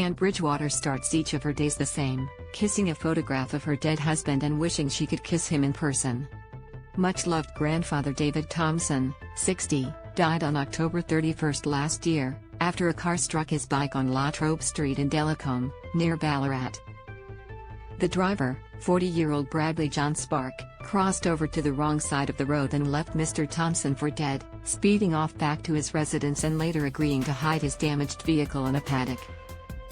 and Bridgewater starts each of her days the same, kissing a photograph of her dead husband and wishing she could kiss him in person. Much-loved grandfather David Thomson, 60, died on October 31 last year, after a car struck his bike on Trobe Street in Delacombe, near Ballarat. The driver, 40-year-old Bradley John Spark, crossed over to the wrong side of the road and left Mr Thomson for dead, speeding off back to his residence and later agreeing to hide his damaged vehicle in a paddock.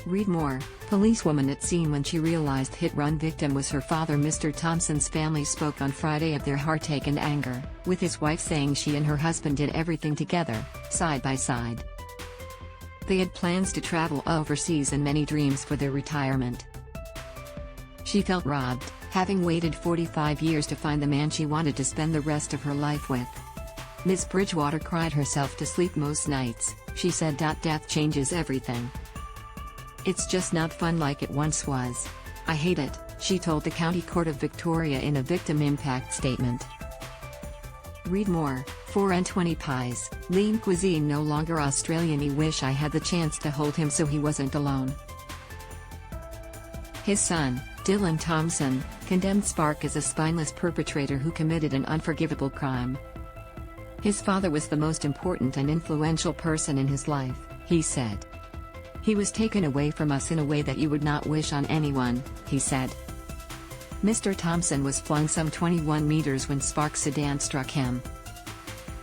Read more. Policewoman at scene when she realized hit-run victim was her father. Mr Thomson's family spoke on Friday of their heartache and anger, with his wife saying she and her husband did everything together, side by side. They had plans to travel overseas and many dreams for their retirement. She felt robbed, having waited 45 years to find the man she wanted to spend the rest of her life with. Ms. Bridgewater cried herself to sleep most nights, she said. Death changes everything. It's just not fun like it once was. I hate it, she told the County Court of Victoria in a victim impact statement. Read more. 4 and 20 pies, lean cuisine no longer Australian. I wish I had the chance to hold him so he wasn't alone. His son, Dylan Thomson, condemned Spark as a spineless perpetrator who committed an unforgivable crime. His father was the most important and influential person in his life, he said. He was taken away from us in a way that you would not wish on anyone, he said. Mr Thomson was flung some 21 meters when Spark's sedan struck him.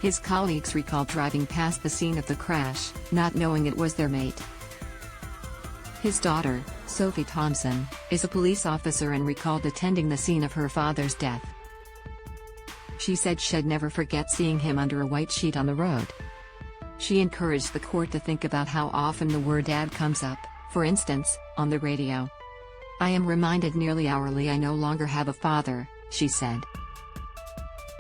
His colleagues recalled driving past the scene of the crash, not knowing it was their mate. His daughter, Sophie Thomson, is a police officer and recalled attending the scene of her father's death. She said she'd never forget seeing him under a white sheet on the road. She encouraged the court to think about how often the word "dad" comes up, for instance, on the radio. I am reminded nearly hourly I no longer have a father, she said.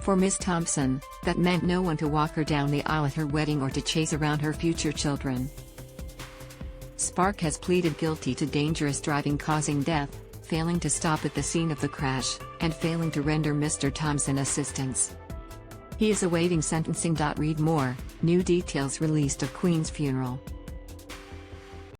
For Ms. Thomson, that meant no one to walk her down the aisle at her wedding or to chase around her future children. Spark has pleaded guilty to dangerous driving causing death, failing to stop at the scene of the crash, and failing to render Mr Thomson assistance. He is awaiting sentencing. Read more. New details released of Queen's funeral.